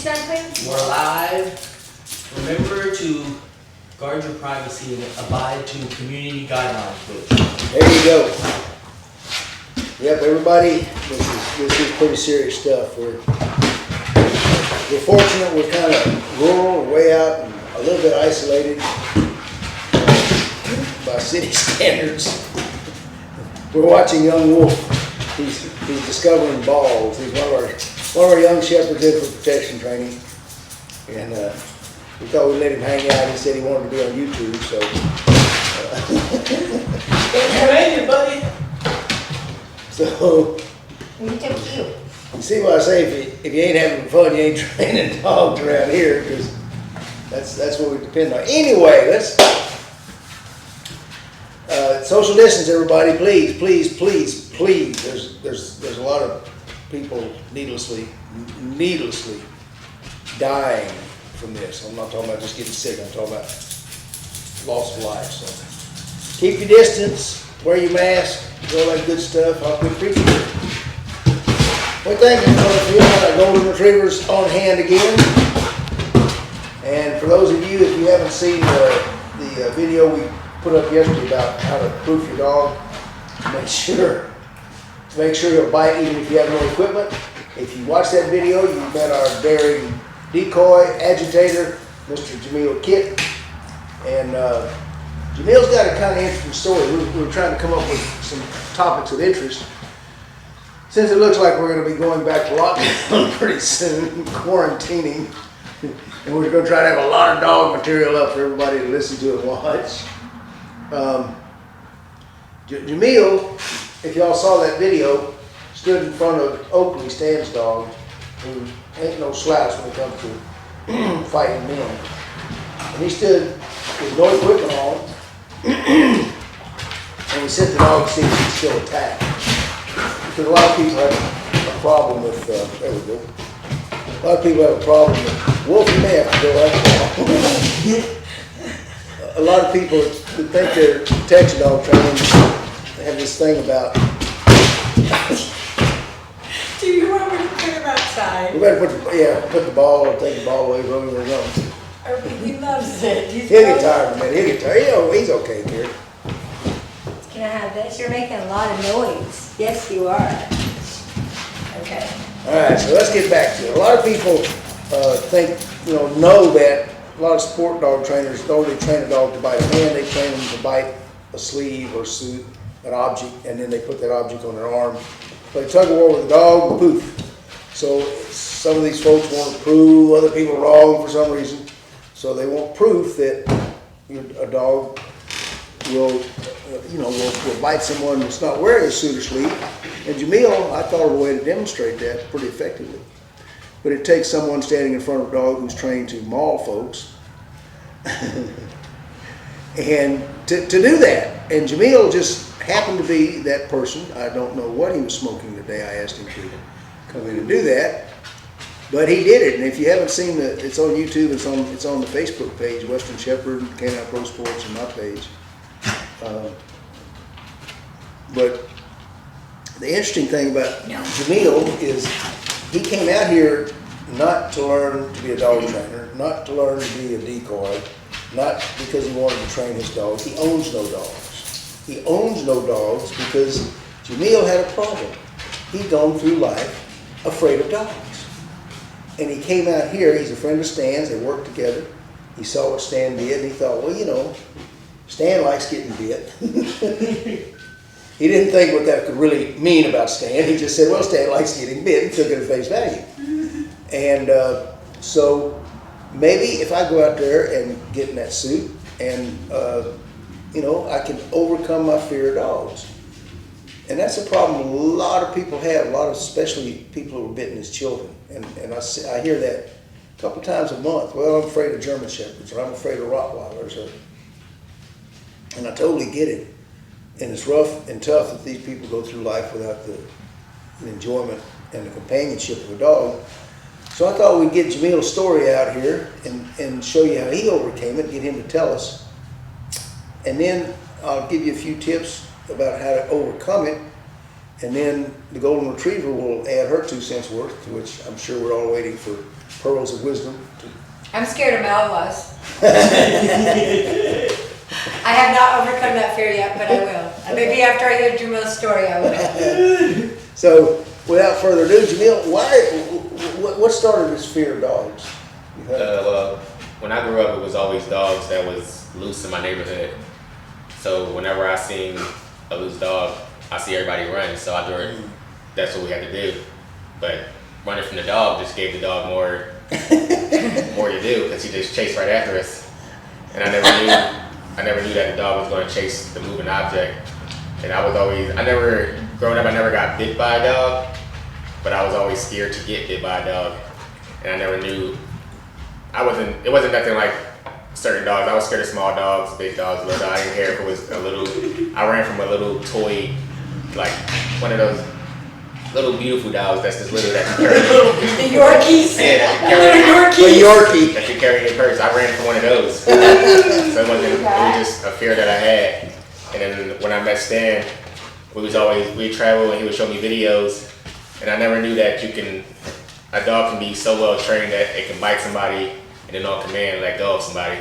start playing? We're live. Remember to guard your privacy and abide to community guidelines, Coach. There you go. Yep, everybody, this is pretty serious stuff. We're fortunate, we're kind of rural, way out and a little bit isolated by city standards. We're watching young wolf. He's discovering balls. He's one of our young shepherds in for protection training, and we thought we'd let him hang out. He said he wanted to be on YouTube, so. Thanks for buddy. So. You took cute. You see what I say? If you ain't having fun, you ain't training dogs around here, because that's what we depend on. Anyway, let's social distance, everybody. Please, please, please, please. There's a lot of people needlessly dying from this. I'm not talking about just getting sick. I'm talking about loss of life. So keep your distance, wear your mask, all that good stuff. I'll quit preaching. Well, thank you for our golden retrievers on hand again. And for those of you, if you haven't seen the video we put up yesterday about how to proof your dog, make sure he'll bite even if you have no equipment. If you watch that video, you met our daring decoy agitator, Mr. Jamil Kit. And Jamil's got a kind of interesting story. We were trying to come up with some topics of interest. Since it looks like we're going to be going back to lockdown pretty soon, quarantining, and we're going to try to have a lot of dog material up for everybody to listen to and watch. Jamil, if y'all saw that video, stood in front of Oakley, Stan's dog, who ain't no slouch when it comes to fighting men. And he stood with no equipment on, and we sent the dog to see if he'd still attack. Because a lot of people have a problem with, there we go. A lot of people have a problem with, Wolf, you may have to go out. A lot of people who think they're protection dog training have this thing about. Do you want me to put him outside? We better put the ball or take the ball away from him or something. He loves it. He'll get tired of it. He'll get tired. He's okay here. Can I have this? You're making a lot of noise. Yes, you are. Okay. All right, so let's get back to it. A lot of people think, know that a lot of sport dog trainers don't really train a dog to bite a hand. They train them to bite a sleeve or suit, an object, and then they put that object on their arm. Play tug of war with the dog, poof. So some of these folks want to prove other people wrong for some reason. So they want proof that a dog will bite someone that's not wearing a suit or sleeve. And Jamil, I thought of a way to demonstrate that pretty effectively. But it takes someone standing in front of a dog who's trained to maul folks. And to do that. And Jamil just happened to be that person. I don't know what he was smoking the day I asked him to come in and do that. But he did it. And if you haven't seen it's on YouTube, it's on the Facebook page, Western Shepherd, Canine Pro Sports, and my page. But the interesting thing about Jamil is he came out here not to learn to be a dog trainer, not to learn to be a decoy, not because he wanted to train his dogs. He owns no dogs. He owns no dogs because Jamil had a problem. He'd gone through life afraid of dogs. And he came out here, he's a friend of Stan's, they worked together. He saw what Stan did and he thought, well, Stan likes getting bit. He didn't think what that could really mean about Stan. He just said, well, Stan likes getting bit, and took it at face value. And so maybe if I go out there and get in that suit and, I can overcome my fear of dogs. And that's a problem a lot of people have, especially people who were bitten as children. And I hear that a couple times a month. Well, I'm afraid of German Shepherds, or I'm afraid of Rottweilers. And I totally get it. And it's rough and tough that these people go through life without the enjoyment and the companionship of a dog. So I thought we'd get Jamil's story out here and show you how he overcame it, get him to tell us. And then I'll give you a few tips about how to overcome it. And then the golden retriever will add her 2 cents worth, which I'm sure we're all waiting for pearls of wisdom. I'm scared of Malinois. I have not overcome that fear yet, but I will. Maybe after I hear Jamil's story, I will. So, without further ado, Jamil, what started this fear of dogs? Well, when I grew up, it was always dogs that was loose in my neighborhood. So whenever I seen a loose dog, I see everybody run. So I thought that's what we had to do. But running from the dog just gave the dog more to do because he just chased right after us. And I never knew that the dog was going to chase the moving object. And growing up, I never got bit by a dog, but I was always scared to get bit by a dog. And I never knew, it wasn't nothing like certain dogs. I was scared of small dogs, big dogs, little dogs. I didn't care if it was I ran from a little toy, like one of those little beautiful dogs that's just little that you carry. The Yorkies. Yeah, A Yorkie. that you carry in your purse. I ran from one of those. So it was just a fear that I had. And then when I met Stan, we'd travel and he would show me videos. And I never knew that a dog can be so well trained that it can bite somebody and then on command let go of somebody.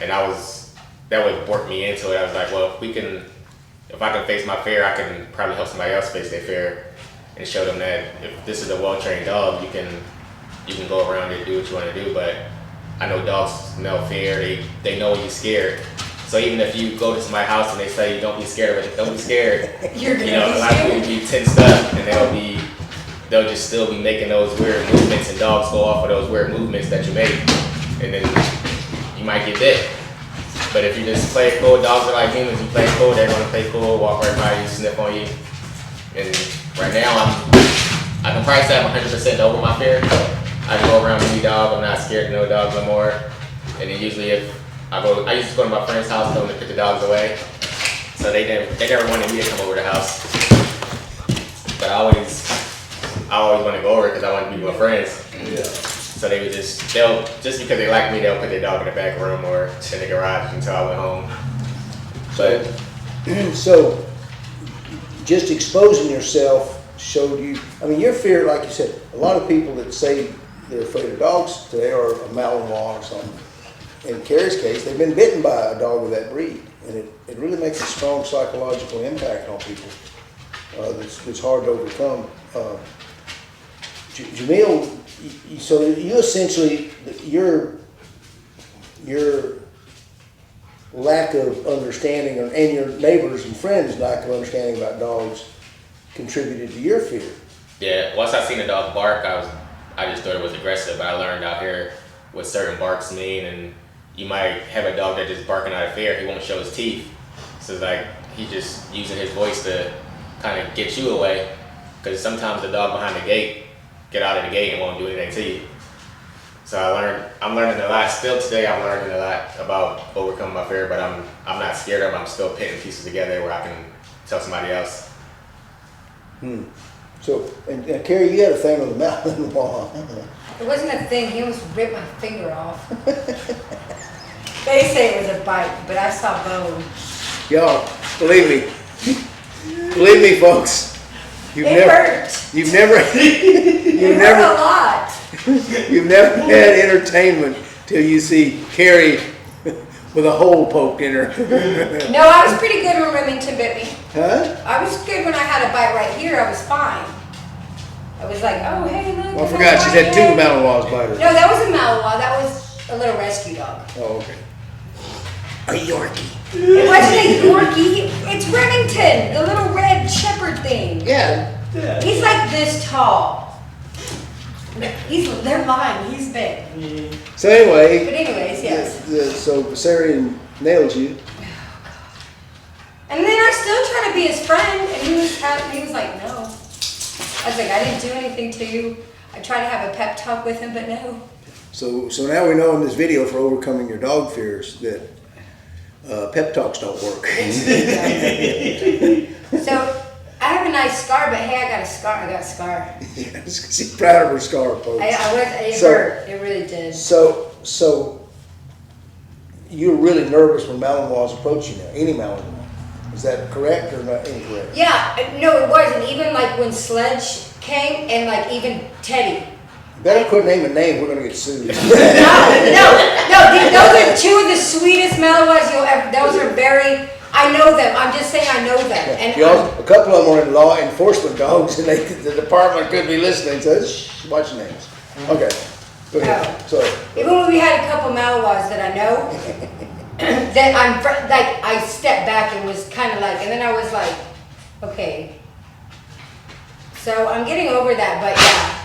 And that would work me into it. I was like, well, if I can face my fear, I can probably help somebody else face their fear and show them that if this is a well-trained dog, you can go around and do what you want to do. But I know dogs smell fear. They know when you're scared. So even if you go to somebody's house and they say, don't be scared of it, don't be scared. You're gonna be a lot of people will be tensed up and they'll just still be making those weird movements, and dogs go off of those weird movements that you make, and then you might get bit. But if you just play it cool, dogs are like humans. You play it cool, they're gonna play cool, walk right by you, sniff on you. And right now, I can probably say I'm 100% over my fear. I can go around with any dog. I'm not scared of no dogs no more. And then usually I used to go to my friend's house, tell them to put the dogs away. So they never wanted me to come over the house. But I always want to go over because I want to be with my friends. Yeah. So just because they like me, they'll put their dog in the back room or in the garage until I went home. But So, just exposing yourself showed you, your fear, like you said, a lot of people that say they're afraid of dogs today are a Malinois or something. In Carrie's case, they've been bitten by a dog of that breed, and it really makes a strong psychological impact on people that's hard to overcome. Jamil, so you essentially, your lack of understanding and your neighbors and friends' lack of understanding about dogs contributed to your fear. yeah, once I seen a dog bark, I just thought it was aggressive. But I learned out here what certain barks mean, and you might have a dog that just barking out of fear. He won't show his teeth, so it's like he's just using his voice to kind of get you away. Because sometimes the dog behind the gate get out of the gate and won't do anything to you. So I'm learning a lot. Still today, I'm learning a lot about overcoming my fear, but I'm not scared of them. I'm still putting pieces together where I can tell somebody else. So, and Carrie, you had a thing with the Malinois. It wasn't a thing. He almost ripped my finger off. They say it was a bite, but I saw bone. Y'all, believe me, folks. You've hurt. You've never It hurt a lot. You've never had entertainment till you see Carrie with a hole poked in her. No, I was pretty good when Remington bit me. Huh? I was good when I had a bite right here. I was fine. I was like, oh, hey, look. Well, I forgot she had 2 Malinois bite her. No, that was a Malinois. That was a little rescue dog. Oh, okay. A Yorkie. It wasn't a Yorkie. It's Remington, the little red shepherd thing. Yeah. He's like this tall. They're mine. He's big. So anyway. But anyways, yes. So Basarian nailed you. And then I still try to be his friend, and he was like, no. I was like, I didn't do anything to you. I tried to have a pep talk with him, but no. So now we know in this video for overcoming your dog fears that pep talks don't work. So I have a nice scar, but hey, I got a scar. I got a scar. Yes, she's proud of her scar, folks. It hurt. It really did. So you're really nervous when Malinois approach you now, any Malinois. Is that correct or not incorrect? Yeah, no, it wasn't. Even like when Sledge came and like even Teddy. You better quit naming names, we're gonna get sued. No, those are two of the sweetest Malinois you'll ever, those are very, I know them. I'm just saying I know them. And A couple of them are law enforcement dogs, and the department could be listening, so shh, watch your names. Okay, go ahead. So, even when we had a couple Malinois that I know, that like, I stepped back and was kind of like, and then I was like, okay. So I'm getting over that, but yeah.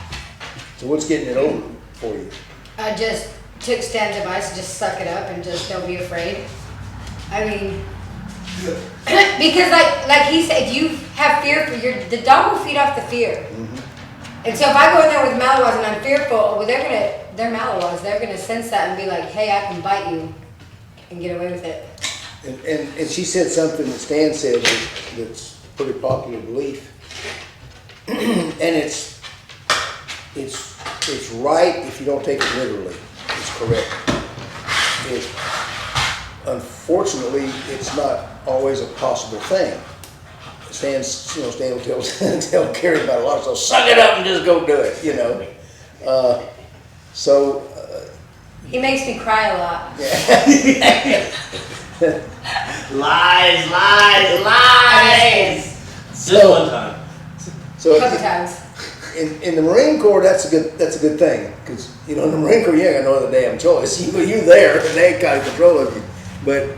so what's getting it over for you? I just took Stan's advice, just suck it up and just don't be afraid. I mean, because like he said, if you have fear for the dog will feed off the fear. Mm-hmm. And so if I go in there with Malinois and I'm fearful, well, they're Malinois. They're gonna sense that and be like, hey, I can bite you and get away with it. And she said something that Stan said that's pretty popular belief, and it's right if you don't take it literally. It's correct. Unfortunately, it's not always a possible thing. Stan will tell Carrie about a lot, so suck it up and just go do it, you know. He makes me cry a lot. Lies, lies, lies. Just one time. So A couple times. in the Marine Corps, that's a good thing, because in the Marine Corps you ain't got no other damn choice. You there, and they ain't got control of you. But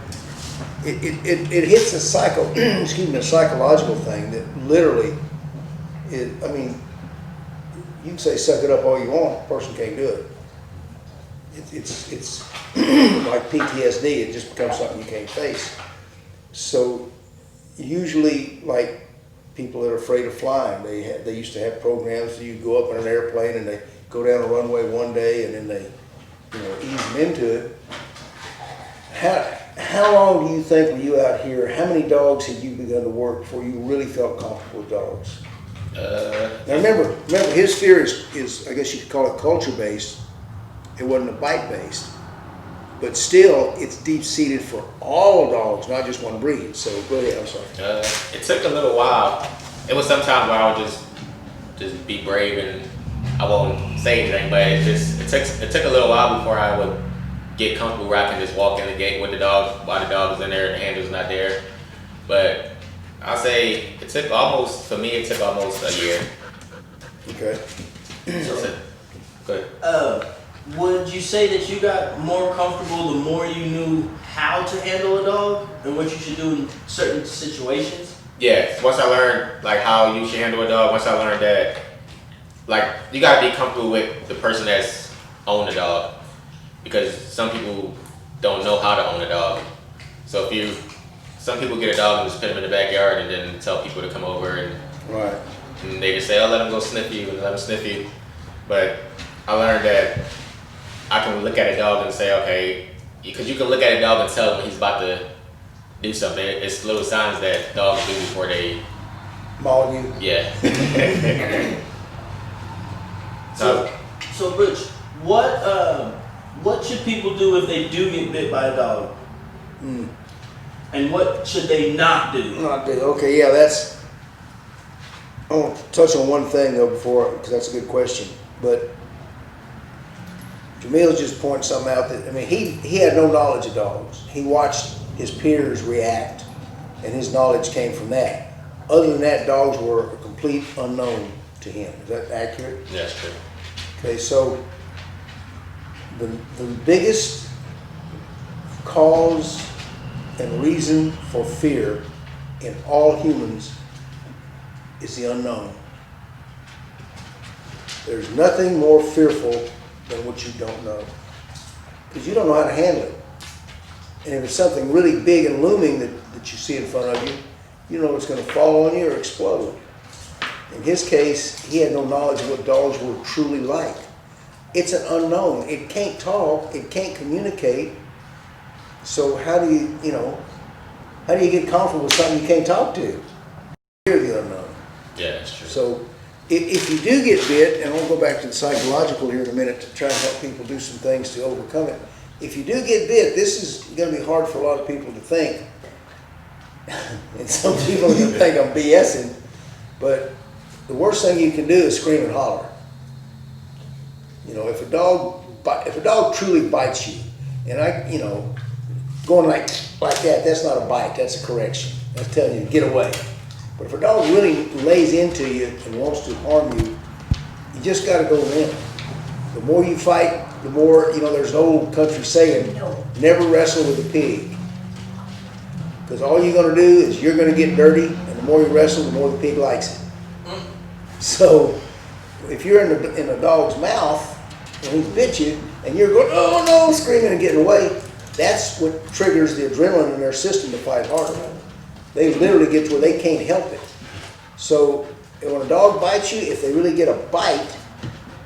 it hits a psychological thing that literally is. I mean, you can say suck it up all you want, a person can't do it. It's like PTSD. It just becomes something you can't face. So usually, like people that are afraid of flying, they used to have programs that you go up in an airplane and they go down a runway one day and then they ease them into it. How long do you think were you out here? How many dogs had you begun to work before you really felt comfortable with dogs? Now remember, his fear is I guess you could call it culture based. It wasn't a bite based, but still it's deep seated for all dogs, not just one breed. So go ahead. I'm sorry. It took a little while. It was sometimes where I would just be brave and I won't say anything, but it took a little while before I would get comfortable where I can just walk in the gate with the dog while the dog was in there and the handler's not there. But I'll say it took almost a year. Okay. Go ahead. Would you say that you got more comfortable the more you knew how to handle a dog and what you should do in certain situations? Yeah, once I learned like how you should handle a dog, once I learned that like you gotta be comfortable with the person that's owned the dog, because some people don't know how to own a dog. So some people get a dog and just put them in the backyard and then tell people to come over and they just say, oh, let them go sniff you and let them sniff you. But I learned that I can look at a dog and say, okay, because you can look at a dog and tell when he's about to do something. It's little signs that dogs do before they maul you. Yeah. So Rich, what should people do if they do get bit by a dog? And what should they not do? Okay, yeah, I want to touch on one thing though before, because that's a good question. But Jamil's just pointing something out that, I mean, he had no knowledge of dogs. He watched his peers react, and his knowledge came from that. Other than that, dogs were a complete unknown to him. Is that accurate? Yeah, that's true. Okay, so the biggest cause and reason for fear in all humans is the unknown. There's nothing more fearful than what you don't know, because you don't know how to handle it. And if it's something really big and looming that you see in front of you, you know it's going to fall on you or explode. In his case, he had no knowledge of what dogs were truly like. It's an unknown. It can't talk. It can't communicate. So how do you get comfortable with something you can't talk to? Fear the unknown. Yeah, that's true. So if you do get bit, and I'll go back to the psychological here in a minute to try and help people do some things to overcome it. If you do get bit, this is going to be hard for a lot of people to think. And some people think I'm BSing, but the worst thing you can do is scream and holler. You know, if a dog truly bites you, and going like that, that's not a bite, that's a correction. That's telling you to get away. But if a dog really lays into you and wants to harm you, you just got to go limp. The more you fight, the more, there's an old country saying, never wrestle with a pig. Because all you're going to do is you're going to get dirty, and the more you wrestle, the more the pig likes it. So if you're in a dog's mouth and he bit you, and you're going, oh no, screaming and getting away, that's what triggers the adrenaline in their system to fight harder. They literally get to where they can't help it. So when a dog bites you, if they really get a bite,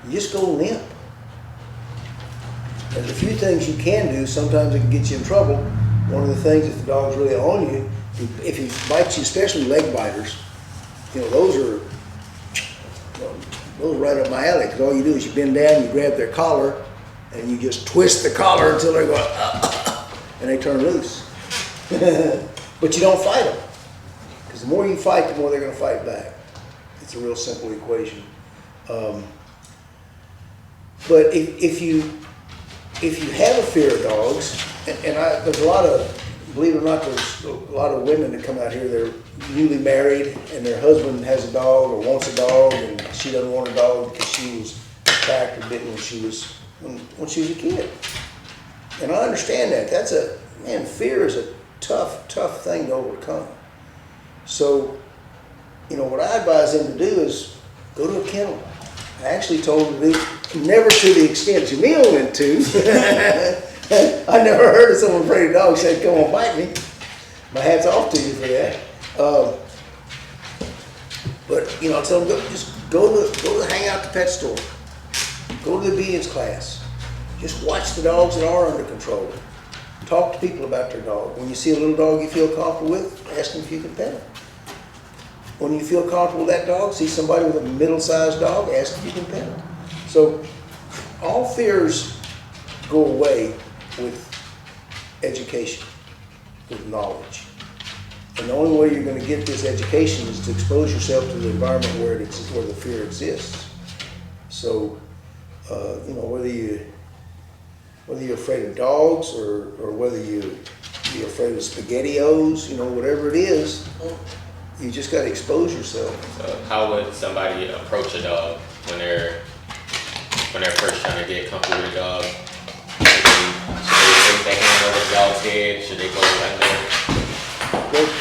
you just go limp. There's a few things you can do. Sometimes it can get you in trouble. One of the things, if the dog's really on you, if he bites you, especially leg biters, those are right up my alley. Because all you do is you bend down, you grab their collar, and you just twist the collar until they're going, and they turn loose. But you don't fight them. Because the more you fight, the more they're going to fight back. It's a real simple equation. But if you have a fear of dogs, and there's a lot of, believe it or not, there's a lot of women that come out here, they're newly married, and their husband has a dog or wants a dog, and she doesn't want a dog because she was attacked or bitten when she was a kid. And I understand that. Fear is a tough thing to overcome. So, what I advise them to do is go to a kennel. I actually told them to do, never to the extent Jamil went to. I never heard of someone afraid of dogs say, come on, bite me. My hat's off to you for that. But, I tell them, just go to hang out at the pet store. Go to the obedience class. Just watch the dogs that are under control. Talk to people about their dog. When you see a little dog you feel comfortable with, ask them if you can pet him. When you feel comfortable with that dog, see somebody with a middle-sized dog, ask if you can pet him. So all fears go away with education, with knowledge. And the only way you're going to get this education is to expose yourself to the environment where the fear exists. So, whether you're afraid of dogs or whether you're afraid of SpaghettiOs, whatever it is, you just got to expose yourself. So how would somebody approach a dog when they're first trying to get comfortable with a dog? Should they take their hand over the dog's head? Should they go under?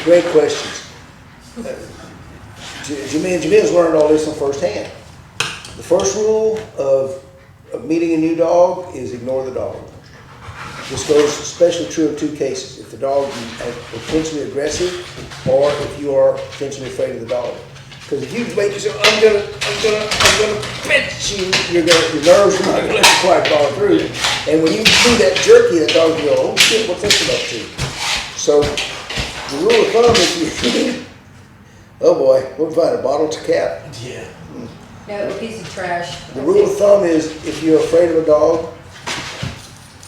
Great questions. Jamil's learned all this on first hand. The first rule of meeting a new dog is ignore the dog. This goes especially true in two cases. If the dog is potentially aggressive or if you are potentially afraid of the dog. Because if you make yourself, I'm gonna pet you, your nerves are not gonna let you quite follow through. And when you do that jerky, that dog will go, oh shit, what's this about to? So the rule of thumb is oh boy, we'll find a bottle to cap. Yeah. No, a piece of trash. The rule of thumb is if you're afraid of a dog,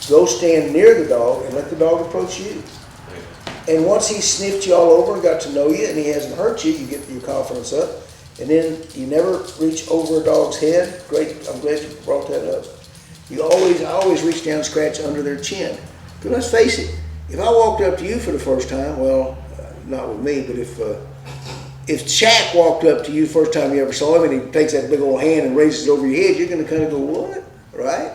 go stand near the dog and let the dog approach you. And once he's sniffed you all over and got to know you and he hasn't hurt you, you get your confidence up. And then you never reach over a dog's head. Great, I'm glad you brought that up. I always reach down and scratch under their chin. Because let's face it, if I walked up to you for the first time, well, not with me, but if Shaq walked up to you the first time you ever saw him and he takes that big old hand and raises it over your head, you're going to kind of go, what? Right?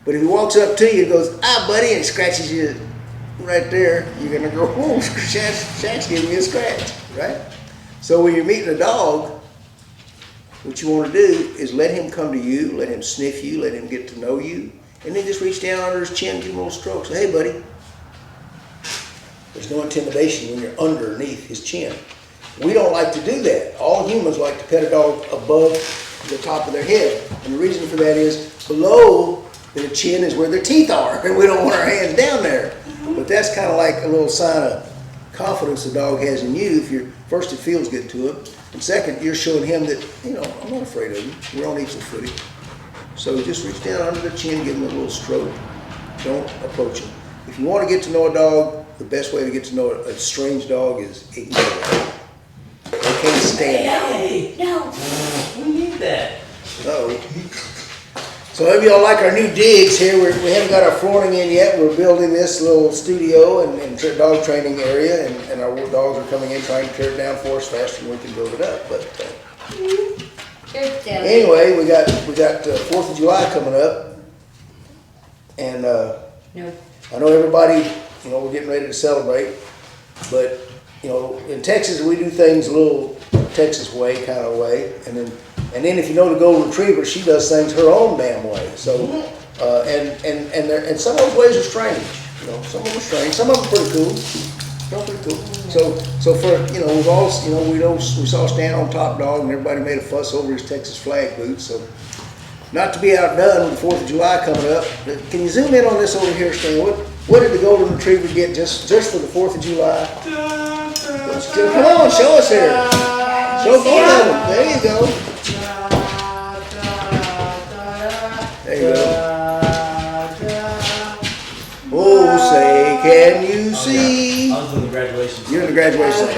But if he walks up to you and goes, buddy, and scratches you right there, you're going to go, oh, Shaq's giving me a scratch, right? So when you're meeting a dog, what you want to do is let him come to you, let him sniff you, let him get to know you, and then just reach down under his chin, give him a little stroke. Say, hey, buddy. There's no intimidation when you're underneath his chin. We don't like to do that. All humans like to pet a dog above the top of their head. And the reason for that is below their chin is where their teeth are, and we don't want our hands down there. But that's kind of like a little sign of confidence the dog has in you. If first, it feels good to him, and second, you're showing him that, I'm not afraid of you. We're on equal footing. So just reach down under the chin, give him a little stroke. Don't approach him. If you want to get to know a dog, the best way to get to know a strange dog is ignore it. They can't stand it. Hey, No. we need that. Uh-oh. So maybe y'all like our new digs here. We haven't got our flooring in yet. We're building this little studio and dog training area, and our dogs are coming in trying to tear it down for us faster than we can build it up. But You're silly. anyway, we got 4th of July coming up, and No. I know everybody, we're getting ready to celebrate, but in Texas we do things a little Texas way kind of way, and then if you know the golden retriever, she does things her own damn way. So and some of those ways are strange. Some of them are strange. Some of them are pretty cool. Some are pretty cool. So for we've all we saw Stan on Top Dog, and everybody made a fuss over his Texas flag boots. So not to be outdone with the 4th of July coming up, but can you zoom in on this over here, Stan? What did the golden retriever get just for the 4th of July? Come on, show us here. Show both of them. There you go. There you go. Oh, say, can you see? I was doing the graduation. You're in the graduation.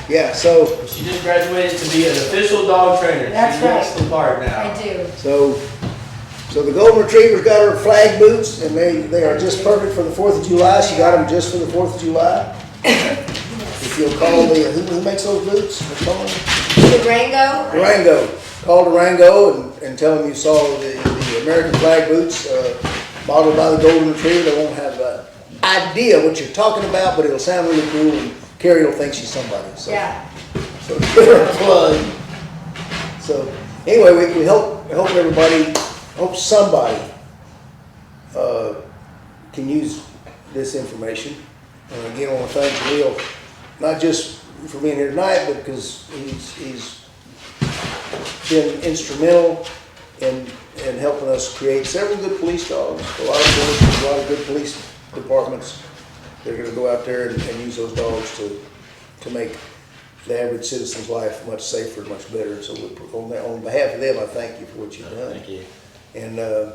Yeah, so She just graduated to be an official dog trainer. That's she looks right. the part now. I do. so the golden retriever's got her flag boots, and they are just perfect for the 4th of July. She got them just for the 4th of July. If you'll call who makes those boots? Durango? Durango. Call Durango and tell them you saw the American flag boots modeled by the golden retriever. They won't have an idea what you're talking about, but it'll sound really cool, and Carrie will think she's somebody. So, Yeah. so give her a plug. So anyway, we hope somebody can use this information. And again, I want to thank Jamil, not just for being here tonight, but because he's been instrumental in helping us create several good police dogs. A lot of good police departments. They're going to go out there and use those dogs to make the average citizen's life much safer, much better. So on behalf of them, I thank you for what you've done. Thank you. And other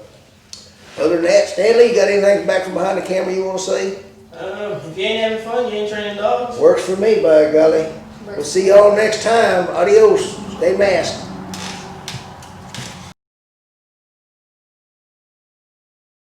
than that, Stanley, you got anything back from behind the camera you want to say? If you ain't having fun, you ain't training dogs. Works for me, by golly. We'll see y'all next time. Adios. Stay masked.